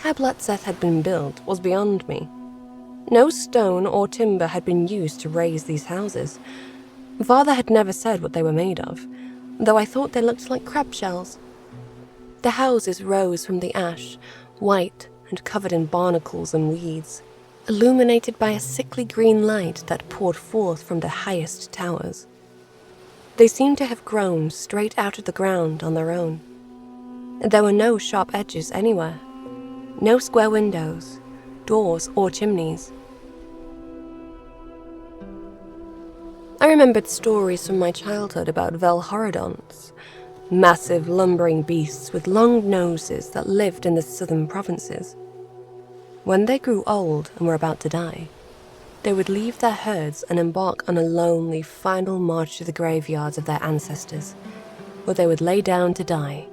How Blotzeth had been built was beyond me. No stone or timber had been used to raise these houses. Father had never said what they were made of, though I thought they looked like crab shells. The houses rose from the ash, white and covered in barnacles and weeds, illuminated by a sickly green light that poured forth from the highest towers. They seemed to have grown straight out of the ground on their own. There were no sharp edges anywhere, no square windows, doors or chimneys. I remembered stories from my childhood about velhorodonts, massive lumbering beasts with long noses that lived in the southern provinces. When they grew old and were about to die, they would leave their herds and embark on a lonely final march to the graveyards of their ancestors, where they would lay down to die.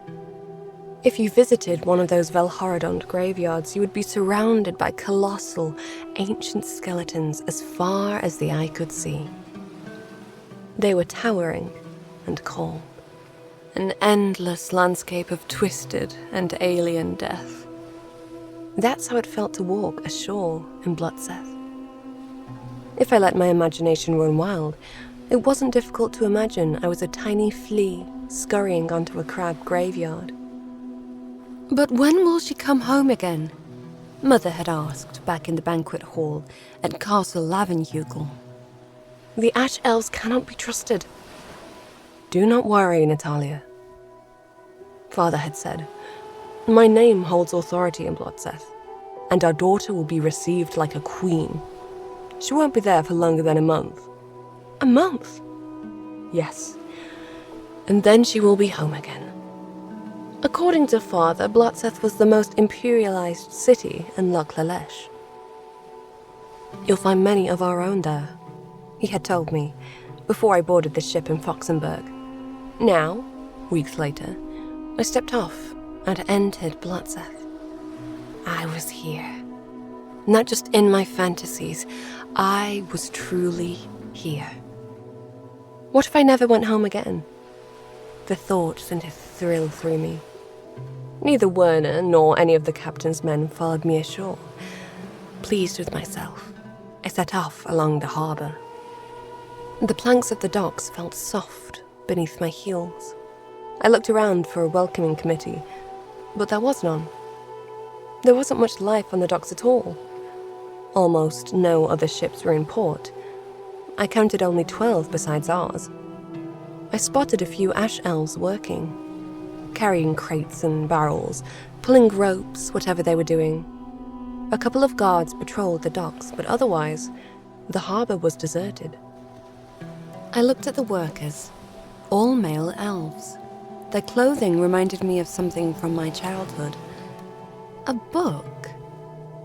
If you visited one of those velhorodont graveyards, you would be surrounded by colossal, ancient skeletons as far as the eye could see. They were towering and cold, an endless landscape of twisted and alien death. That's how it felt to walk ashore in Blotzeth. If I let my imagination run wild, it wasn't difficult to imagine I was a tiny flea scurrying onto a crab graveyard. "But when will she come home again?" Mother had asked back in the banquet hall at Castle Lavenhugel. "The Ash Elves cannot be trusted." "Do not worry, Natalia," Father had said. "My name holds authority in Blotzeth, and our daughter will be received like a queen. She won't be there for longer than a month." "A month?" "Yes, and then she will be home again." According to Father, Blotzeth was the most imperialized city in Loch Lalesh. "You'll find many of our own there," he had told me before I boarded the ship in Foxenberg. Now, weeks later, I stepped off and entered Blotzeth. I was here. Not just in my fantasies, I was truly here. What if I never went home again? The thought sent a thrill through me. Neither Werner nor any of the captain's men followed me ashore. Pleased with myself, I set off along the harbour. The planks of the docks felt soft beneath my heels. I looked around for a welcoming committee, but there was none. There wasn't much life on the docks at all. Almost no other ships were in port. I counted only 12 besides ours. I spotted a few ash elves working, carrying crates and barrels, pulling ropes, whatever they were doing. A couple of guards patrolled the docks, but otherwise, the harbour was deserted. I looked at the workers, all male elves. Their clothing reminded me of something from my childhood. A book?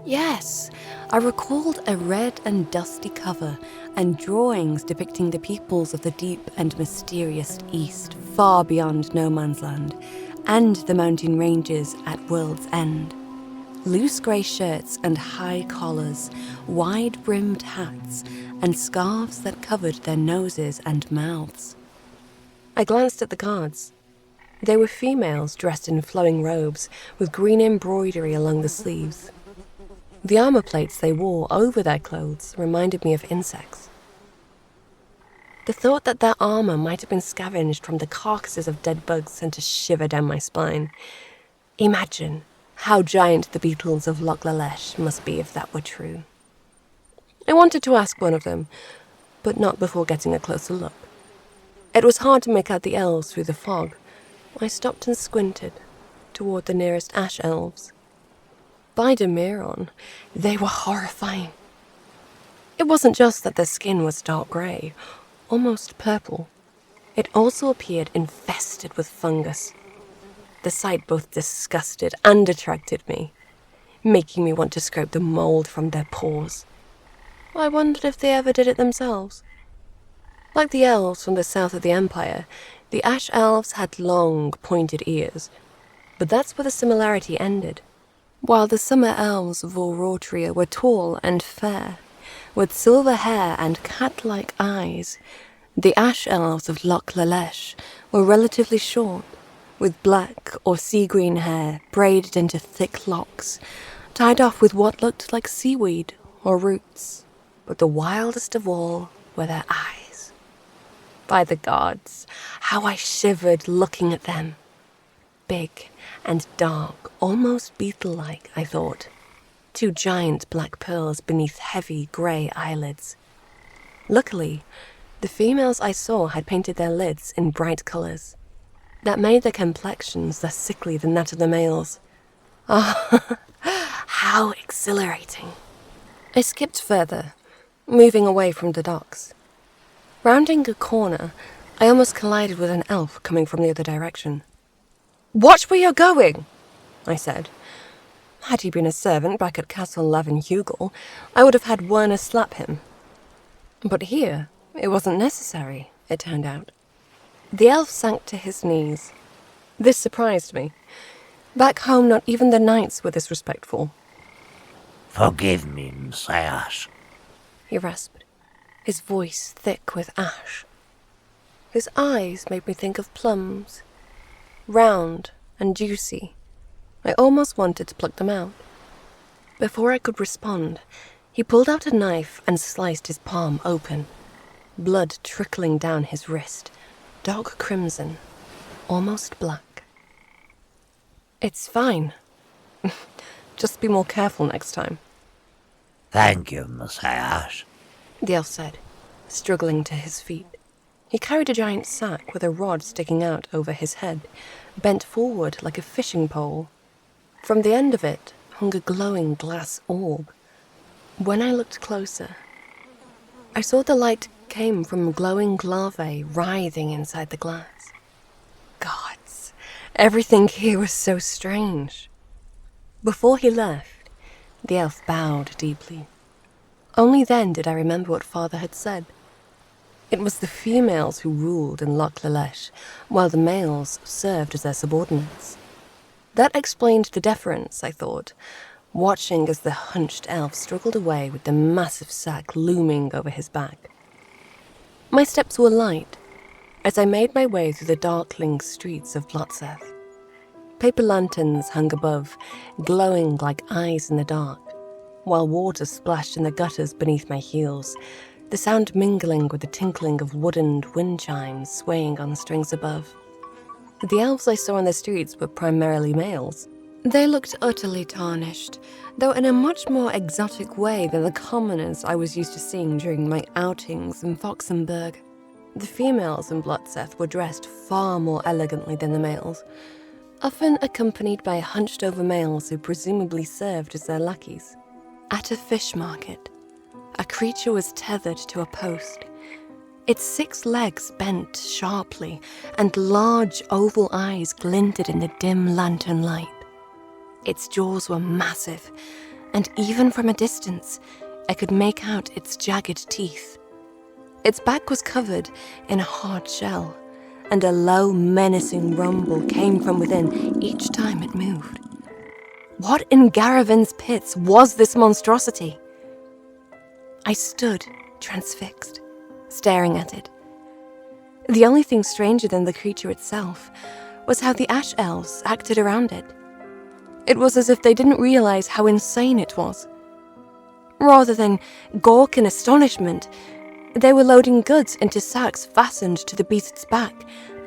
Yes, I recalled a red and dusty cover and drawings depicting the peoples of the deep and mysterious East, far beyond no man's land, and the mountain ranges at world's end. Loose grey shirts and high collars, wide-brimmed hats, and scarves that covered their noses and mouths. I glanced at the guards. They were females dressed in flowing robes with green embroidery along the sleeves. The armor plates they wore over their clothes reminded me of insects. The thought that their armor might have been scavenged from the carcasses of dead bugs sent a shiver down my spine. Imagine how giant the beetles of Loch Lalesh must be if that were true. I wanted to ask one of them, but not before getting a closer look. It was hard to make out the elves through the fog. I stopped and squinted toward the nearest ash elves. By Demiron, they were horrifying. It wasn't just that their skin was dark grey, almost purple. It also appeared infested with fungus. The sight both disgusted and attracted me, making me want to scrape the mold from their pores. I wondered if they ever did it themselves. Like the elves from the south of the Empire, the ash elves had long, pointed ears, but that's where the similarity ended. While the summer elves of Vorotria were tall and fair, with silver hair and cat-like eyes, the ash elves of Loch Lalesh were relatively short, with black or sea-green hair braided into thick locks, tied off with what looked like seaweed or roots, but the wildest of all were their eyes. By the gods, how I shivered looking at them. Big and dark, almost beetle-like, I thought. 2 giant black pearls beneath heavy grey eyelids. Luckily, the females I saw had painted their lids in bright colours that made their complexions less sickly than that of the males. Ah, how exhilarating. I skipped further, moving away from the docks. Rounding a corner, I almost collided with an elf coming from the other direction. "Watch where you're going," I said. Had he been a servant back at Castle Lavenhugel, I would have had Werner slap him. But here, it wasn't necessary, it turned out. The elf sank to his knees. This surprised me. Back home, not even the knights were this respectful. "Forgive me, Messiah," he rasped, his voice thick with ash. His eyes made me think of plums, round and juicy. I almost wanted to pluck them out. Before I could respond, he pulled out a knife and sliced his palm open, blood trickling down his wrist, dark crimson, almost black. "It's fine. Just be more careful next time." "Thank you, Messiah," the elf said, struggling to his feet. He carried a giant sack with a rod sticking out over his head, bent forward like a fishing pole. From the end of it hung a glowing glass orb. When I looked closer, I saw the light came from glowing larvae writhing inside the glass. Gods, everything here was so strange. Before he left, the elf bowed deeply. Only then did I remember what Father had said. It was the females who ruled in Loch Lillesh, while the males served as their subordinates. That explained the deference, I thought, watching as the hunched elf struggled away with the massive sack looming over his back. My steps were light as I made my way through the darkling streets of Blotzeth. Paper lanterns hung above, glowing like eyes in the dark, while water splashed in the gutters beneath my heels, the sound mingling with the tinkling of wooden wind chimes swaying on strings above. The elves I saw on the streets were primarily males. They looked utterly tarnished, though in a much more exotic way than the commoners I was used to seeing during my outings in Foxenberg. The females in Blotzeth were dressed far more elegantly than the males, often accompanied by hunched-over males who presumably served as their lackeys. At a fish market, a creature was tethered to a post. Its 6 legs bent sharply, and large oval eyes glinted in the dim lantern light. Its jaws were massive, and even from a distance, I could make out its jagged teeth. Its back was covered in a hard shell, and a low, menacing rumble came from within each time it moved. What in Garavin's pits was this monstrosity? I stood, transfixed, staring at it. The only thing stranger than the creature itself was how the ash elves acted around it. It was as if they didn't realize how insane it was. Rather than gawk in astonishment, they were loading goods into sacks fastened to the beast's back,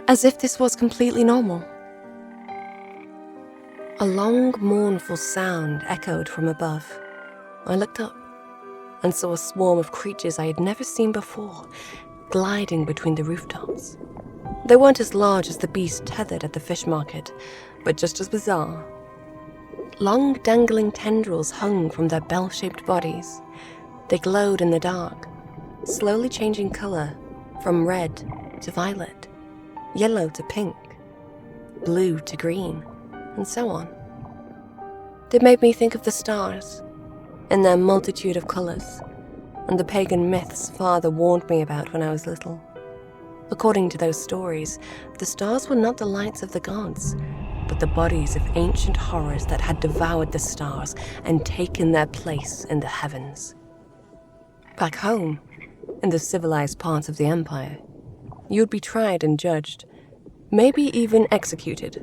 as if this was completely normal. A long, mournful sound echoed from above. I looked up and saw a swarm of creatures I had never seen before, gliding between the rooftops. They weren't as large as the beast tethered at the fish market, but just as bizarre. Long, dangling tendrils hung from their bell-shaped bodies. They glowed in the dark, slowly changing color from red to violet, yellow to pink, blue to green, and so on. They made me think of the stars, in their multitude of colors, and the pagan myths Father warned me about when I was little. According to those stories, the stars were not the lights of the gods, but the bodies of ancient horrors that had devoured the stars and taken their place in the heavens. Back home, in the civilized parts of the Empire, you'd be tried and judged, maybe even executed,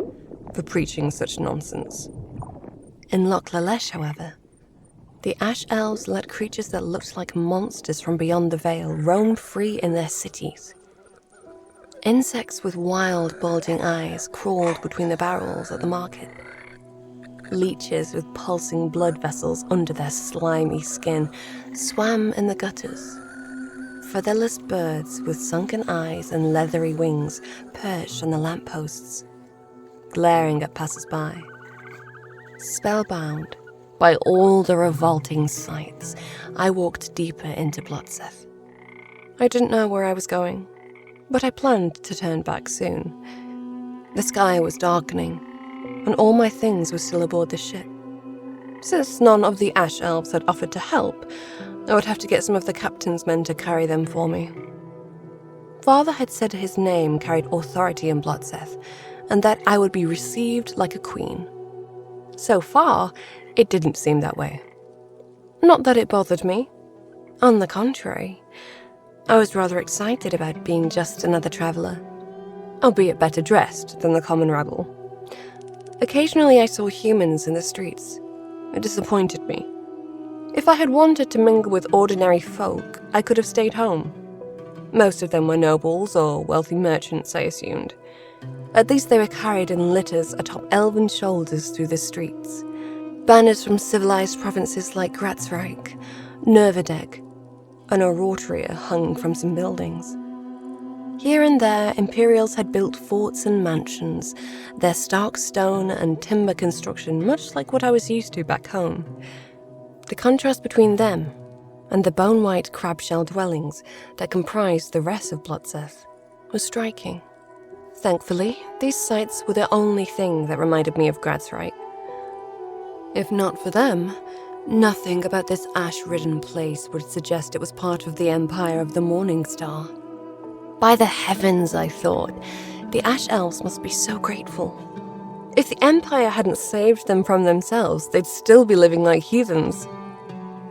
for preaching such nonsense. In Loch Lalesh, however, the Ash Elves let creatures that looked like monsters from beyond the Vale roam free in their cities. Insects with wild, bulging eyes crawled between the barrels at the market. Leeches with pulsing blood vessels under their slimy skin swam in the gutters. Featherless birds with sunken eyes and leathery wings perched on the lampposts, glaring at passers-by. Spellbound by all the revolting sights, I walked deeper into Blotzeth. I didn't know where I was going, but I planned to turn back soon. The sky was darkening, and all my things were still aboard the ship. Since none of the Ash Elves had offered to help, I would have to get some of the captain's men to carry them for me. Father had said his name carried authority in Blotzeth, and that I would be received like a queen. So far, it didn't seem that way. Not that it bothered me. On the contrary, I was rather excited about being just another traveller, albeit better dressed than the common rabble. Occasionally I saw humans in the streets. It disappointed me. If I had wanted to mingle with ordinary folk, I could have stayed home. Most of them were nobles or wealthy merchants, I assumed. At least they were carried in litters atop elven shoulders through the streets. Banners from civilized provinces like Gratzreich, Nervedeg, and Orotria hung from some buildings. Here and there, Imperials had built forts and mansions, their stark stone and timber construction much like what I was used to back home. The contrast between them and the bone-white crab-shell dwellings that comprised the rest of Blotzeth was striking. Thankfully, these sights were the only thing that reminded me of Gratzreich. If not for them, nothing about this ash-ridden place would suggest it was part of the Empire of the Morning Star. By the heavens, I thought, the Ash Elves must be so grateful. If the Empire hadn't saved them from themselves, they'd still be living like heathens.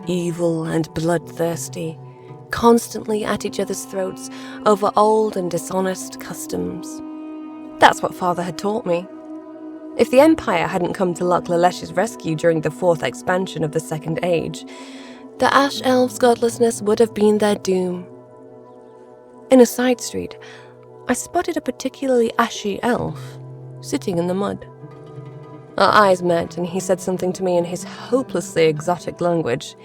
Evil and bloodthirsty, constantly at each other's throats over old and dishonest customs. That's what Father had taught me. If the Empire hadn't come to Loch Lalesh's rescue during the 4th expansion of the Second Age, the Ash Elves' godlessness would have been their doom. In a side street, I spotted a particularly ashy elf sitting in the mud. Our eyes met, and he said something to me in his hopelessly exotic language.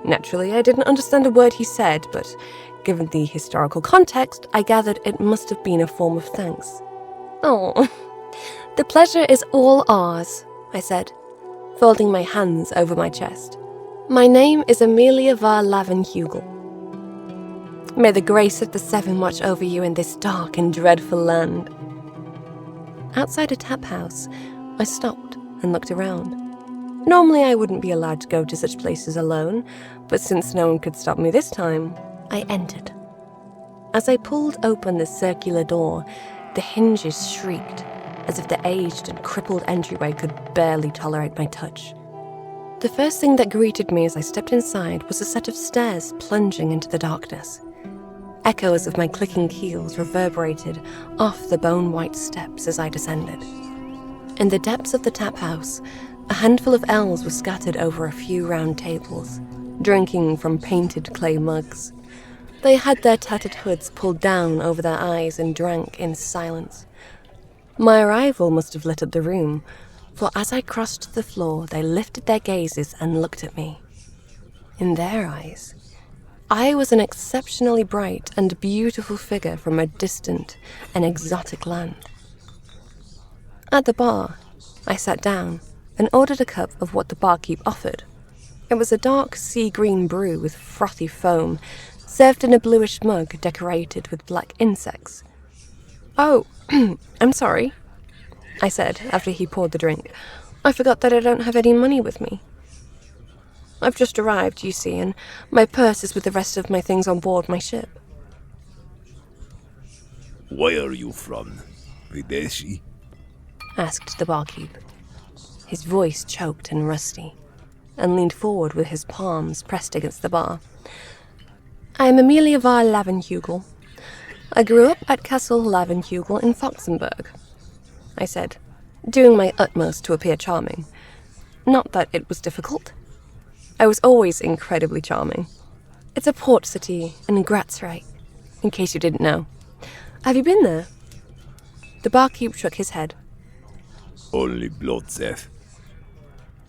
Naturally, I didn't understand a word he said, but given the historical context, I gathered it must have been a form of thanks. "Oh, the pleasure is all ours," I said, folding my hands over my chest. "My name is Emilia var Lavenhugel. May the grace of the Seven watch over you in this dark and dreadful land." Outside a tap house, I stopped and looked around. Normally I wouldn't be allowed to go to such places alone, but since no one could stop me this time, I entered. As I pulled open the circular door, the hinges shrieked, as if the aged and crippled entryway could barely tolerate my touch. The first thing that greeted me as I stepped inside was a set of stairs plunging into the darkness. Echoes of my clicking heels reverberated off the bone-white steps as I descended. In the depths of the tap house, a handful of elves were scattered over a few round tables, drinking from painted clay mugs. They had their tattered hoods pulled down over their eyes and drank in silence. My arrival must have lit up the room, for as I crossed the floor, they lifted their gazes and looked at me. In their eyes, I was an exceptionally bright and beautiful figure from a distant and exotic land. At the bar, I sat down and ordered a cup of what the barkeep offered. It was a dark sea-green brew with frothy foam, served in a bluish mug decorated with black insects. "Oh, I'm sorry," I said after he poured the drink. "I forgot that I don't have any money with me. I've just arrived, you see, and my purse is with the rest of my things on board my ship." "Where are you from, Videshi?" asked the barkeep. His voice choked and rusty, and leaned forward with his palms pressed against the bar. "I'm Emilia var Lavenhugel. I grew up at Castle Lavenhugel in Foxenberg," I said, doing my utmost to appear charming. Not that it was difficult. I was always incredibly charming. It's a port city in Gratzreich, in case you didn't know. Have you been there? The barkeep shook his head. Only Blotzeth.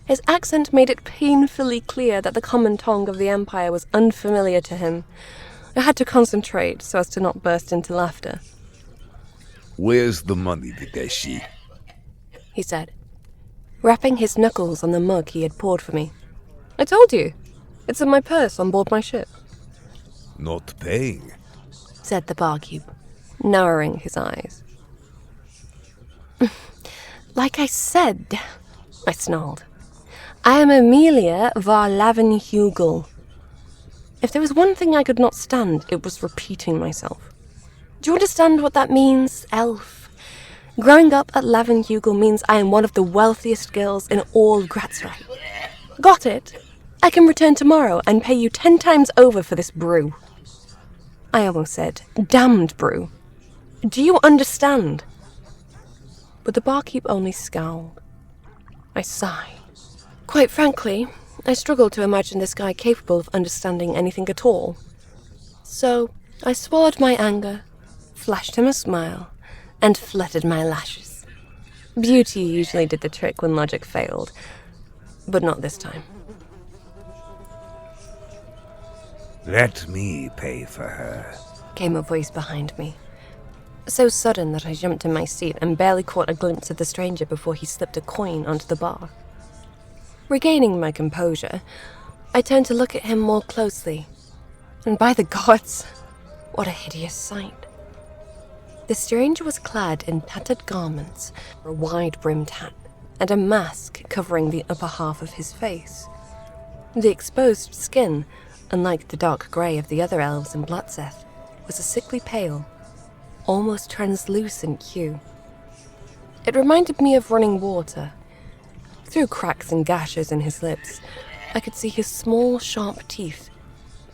His accent made it painfully clear that the common tongue of the Empire was unfamiliar to him. I had to concentrate so as to not burst into laughter. Where's the money, Videshi? He said, rapping his knuckles on the mug he had poured for me. I told you. It's in my purse on board my ship. Not paying. Said the barkeep, narrowing his eyes. Like I said, I snarled, I am Emilia var Lavenhugel. If there was one thing I could not stand, it was repeating myself. Do you understand what that means, elf? Growing up at Lavenhugel means I am one of the wealthiest girls in all Gratzreich. Got it? I can return tomorrow and pay you 10 times over for this brew. I almost said, damned brew. Do you understand? But the barkeep only scowled. I sighed. Quite frankly, I struggled to imagine this guy capable of understanding anything at all. So I swallowed my anger, flashed him a smile, and fluttered my lashes. Beauty usually did the trick when logic failed, but not this time. Let me pay for her, Came a voice behind me. So sudden that I jumped in my seat and barely caught a glimpse of the stranger before he slipped a coin onto the bar. Regaining my composure, I turned to look at him more closely. And by the gods, what a hideous sight. The stranger was clad in tattered garments, a wide-brimmed hat, and a mask covering the upper half of his face. The exposed skin, unlike the dark grey of the other elves in Blotzeth, was a sickly pale, almost translucent hue. It reminded me of running water. Through cracks and gashes in his lips, I could see his small, sharp teeth,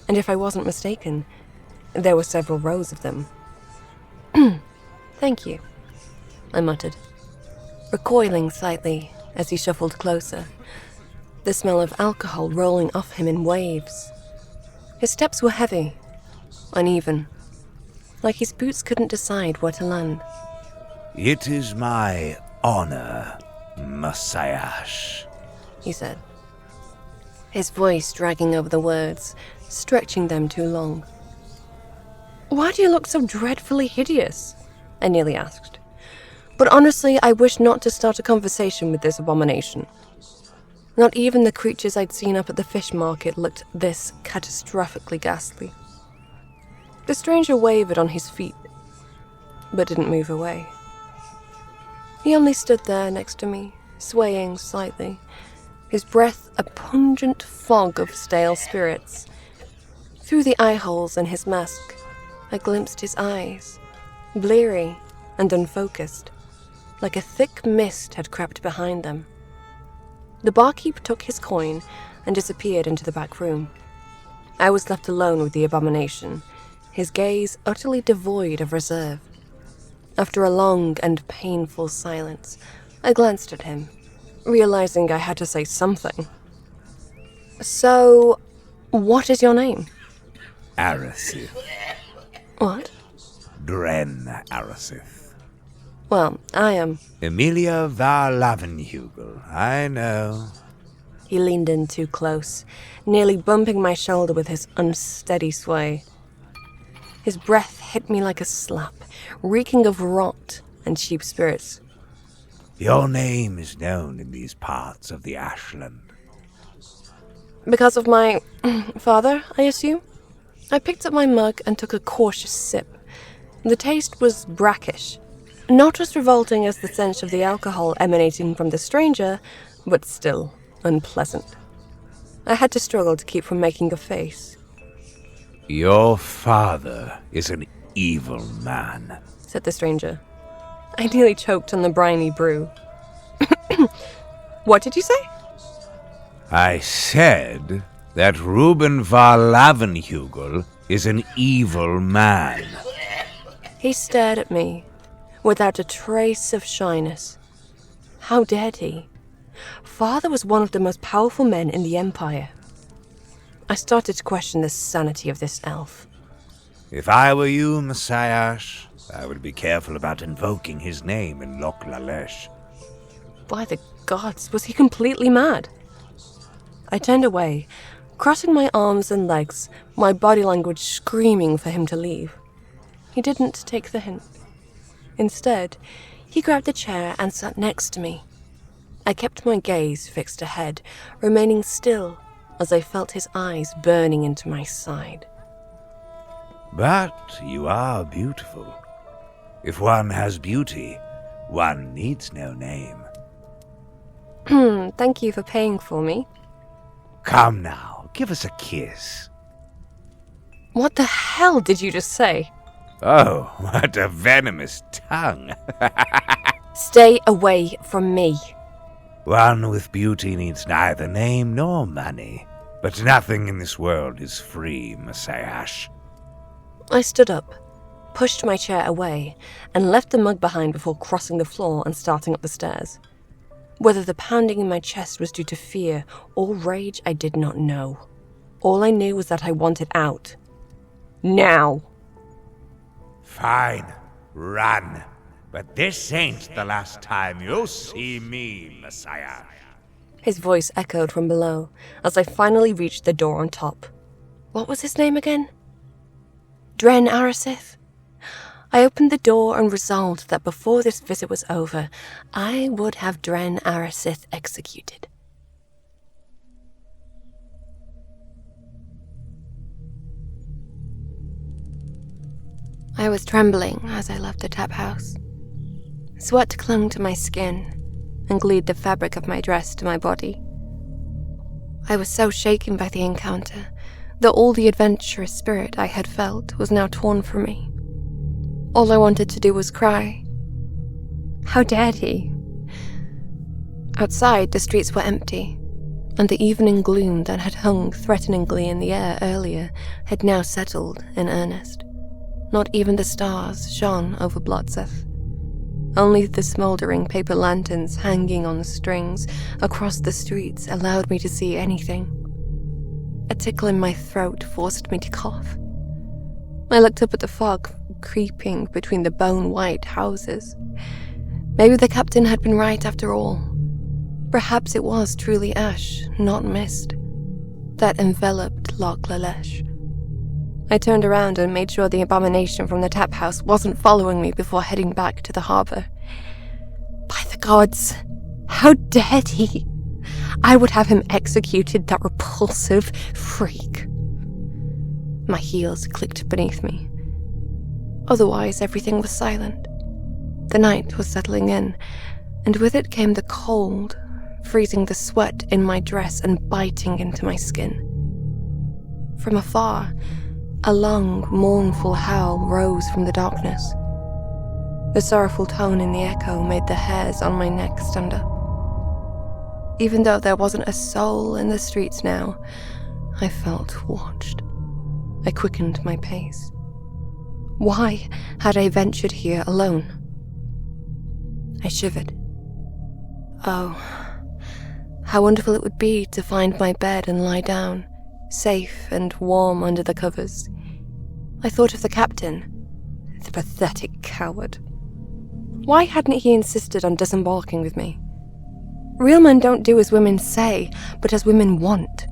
and if I wasn't mistaken, there were several rows of them. Thank you, I muttered, recoiling slightly as he shuffled closer, the smell of alcohol rolling off him in waves. His steps were heavy, uneven, like his boots couldn't decide where to land. It is my honor, Messiah, He said, his voice dragging over the words, stretching them too long. Why do you look so dreadfully hideous? I nearly asked. But honestly, I wish not to start a conversation with this abomination. Not even the creatures I'd seen up at the fish market looked this catastrophically ghastly. The stranger wavered on his feet, but didn't move away. He only stood there next to me, swaying slightly, his breath a pungent fog of stale spirits. Through the eye holes in his mask, I glimpsed his eyes, bleary and unfocused, like a thick mist had crept behind them. The barkeep took his coin and disappeared into the back room. I was left alone with the abomination, his gaze utterly devoid of reserve. After a long and painful silence, I glanced at him, realizing I had to say something. So, what is your name? Arasith. What? Dren Arasith. Well, I am. Emilia var Lavenhugel, I know. He leaned in too close, nearly bumping my shoulder with his unsteady sway. His breath hit me like a slap, reeking of rot and cheap spirits. Your name is known in these parts of the Ashland. Because of my father, I assume? I picked up my mug and took a cautious sip. The taste was brackish, not as revolting as the stench of the alcohol emanating from the stranger, but still unpleasant. I had to struggle to keep from making a face. Your father is an evil man, Said the stranger. I nearly choked on the briny brew. What did you say? I said that Reuben var Lavenhugel is an evil man. He stared at me, without a trace of shyness. How dared he? Father was one of the most powerful men in the Empire. I started to question the sanity of this elf. If I were you, Messiah, I would be careful about invoking his name in Loch Lalesh. By the gods, was he completely mad? I turned away, crossing my arms and legs, my body language screaming for him to leave. He didn't take the hint. Instead, he grabbed a chair and sat next to me. I kept my gaze fixed ahead, remaining still as I felt his eyes burning into my side. But you are beautiful. If one has beauty, one needs no name. Thank you for paying for me. Come now, give us a kiss. What the hell did you just say? Oh, what a venomous tongue. Stay away from me. One with beauty needs neither name nor money, but nothing in this world is free, Messiah. I stood up, pushed my chair away, and left the mug behind before crossing the floor and starting up the stairs. Whether the pounding in my chest was due to fear or rage, I did not know. All I knew was that I wanted out. Now. Fine, run. But this ain't the last time you'll see me, Messiah. His voice echoed from below as I finally reached the door on top. What was his name again? Dren Arasith. I opened the door and resolved that before this visit was over, I would have Dren Arasith executed. I was trembling as I left the tap house. Sweat clung to my skin and glued the fabric of my dress to my body. I was so shaken by the encounter that all the adventurous spirit I had felt was now torn from me. All I wanted to do was cry. How dared he? Outside, the streets were empty, and the evening gloom that had hung threateningly in the air earlier had now settled in earnest. Not even the stars shone over Blotzeth. Only the smouldering paper lanterns hanging on strings across the streets allowed me to see anything. A tickle in my throat forced me to cough. I looked up at the fog creeping between the bone-white houses. Maybe the captain had been right after all. Perhaps it was truly ash, not mist, that enveloped Loch Lalesh. I turned around and made sure the abomination from the tap house wasn't following me before heading back to the harbor. By the gods, how dared he? I would have him executed, that repulsive freak. My heels clicked beneath me. Otherwise, everything was silent. The night was settling in, and with it came the cold, freezing the sweat in my dress and biting into my skin. From afar, a long, mournful howl rose from the darkness. The sorrowful tone in the echo made the hairs on my neck stand up. Even though there wasn't a soul in the streets now, I felt watched. I quickened my pace. Why had I ventured here alone? I shivered. Oh, how wonderful it would be to find my bed and lie down, safe and warm under the covers. I thought of the captain, the pathetic coward. Why hadn't he insisted on disembarking with me? Real men don't do as women say, but as women want.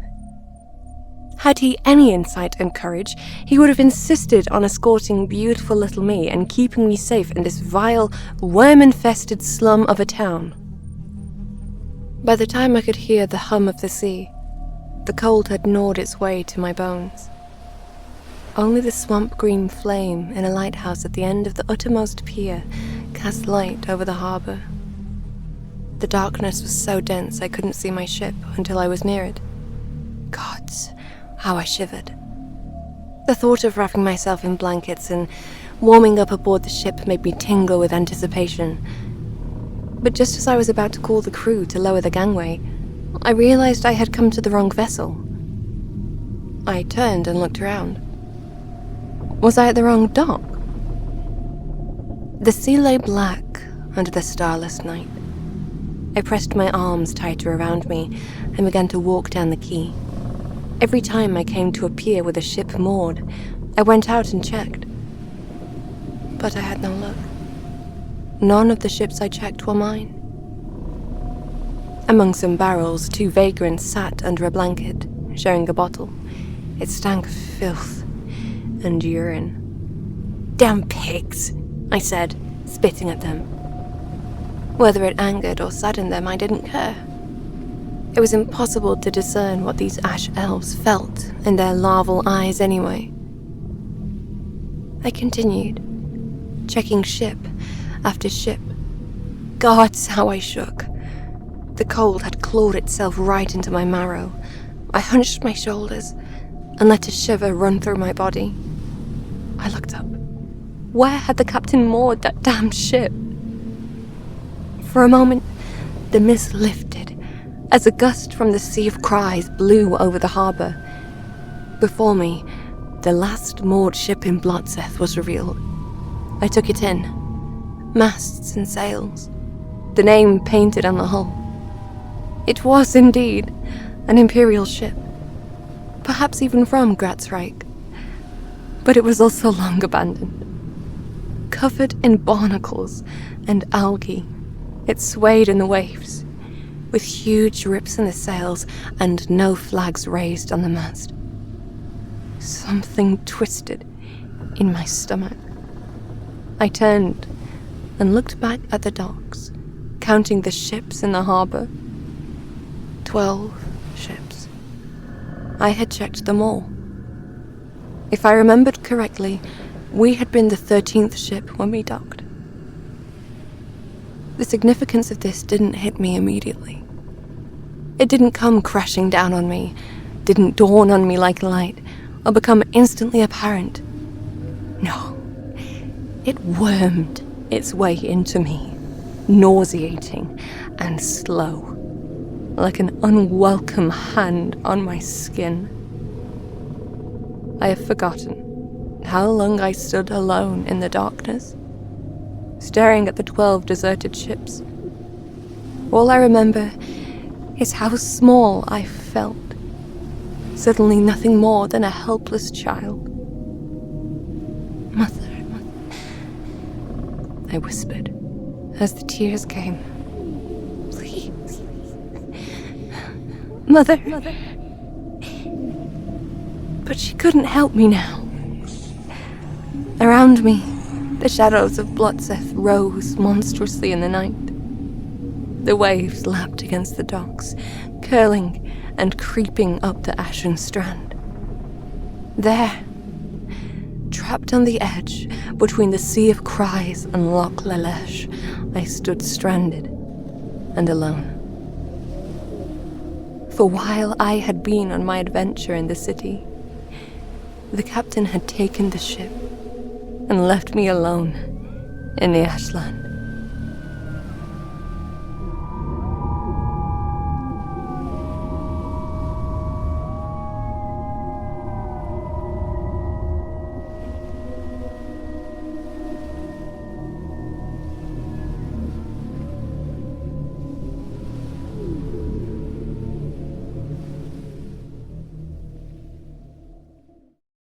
Had he any insight and courage, he would have insisted on escorting beautiful little me and keeping me safe in this vile, worm-infested slum of a town. By the time I could hear the hum of the sea, the cold had gnawed its way to my bones. Only the swamp-green flame in a lighthouse at the end of the uttermost pier cast light over the harbor. The darkness was so dense I couldn't see my ship until I was near it. Gods, how I shivered. The thought of wrapping myself in blankets and warming up aboard the ship made me tingle with anticipation. But just as I was about to call the crew to lower the gangway, I realized I had come to the wrong vessel. I turned and looked around. Was I at the wrong dock? The sea lay black under the starless night. I pressed my arms tighter around me and began to walk down the quay. Every time I came to a pier with a ship moored, I went out and checked. But I had no luck. None of the ships I checked were mine. Among some barrels, 2 vagrants sat under a blanket, sharing a bottle. It stank of filth and urine. "Damn pigs," I said, spitting at them. Whether it angered or saddened them, I didn't care. It was impossible to discern what these ash elves felt in their larval eyes anyway. I continued, checking ship after ship. Gods, how I shook. The cold had clawed itself right into my marrow. I hunched my shoulders and let a shiver run through my body. I looked up. Where had the captain moored that damned ship? For a moment, the mist lifted as a gust from the Sea of Cries blew over the harbour. Before me, the last moored ship in Blotzeth was revealed. I took it in. Masts and sails. The name painted on the hull. It was indeed an imperial ship, perhaps even from Gratzreich, but it was also long abandoned. Covered in barnacles and algae, it swayed in the waves, with huge rips in the sails and no flags raised on the mast. Something twisted in my stomach. I turned and looked back at the docks, counting the ships in the harbour. 12 ships. I had checked them all. If I remembered correctly, we had been the 13th ship when we docked. The significance of this didn't hit me immediately. It didn't come crashing down on me, didn't dawn on me like light, or become instantly apparent. No, it wormed its way into me, nauseating and slow, like an unwelcome hand on my skin. I have forgotten how long I stood alone in the darkness, staring at the 12 deserted ships. All I remember is how small I felt, suddenly nothing more than a helpless child. Mother, I whispered as the tears came. Please. Mother. But she couldn't help me now. Around me, the shadows of Blotzeth rose monstrously in the night. The waves lapped against the docks, curling and creeping up the ashen strand. There, trapped on the edge between the Sea of Cries and Loch Lelesh, I stood stranded and alone. For while I had been on my adventure in the city, the captain had taken the ship and left me alone in the Ashland.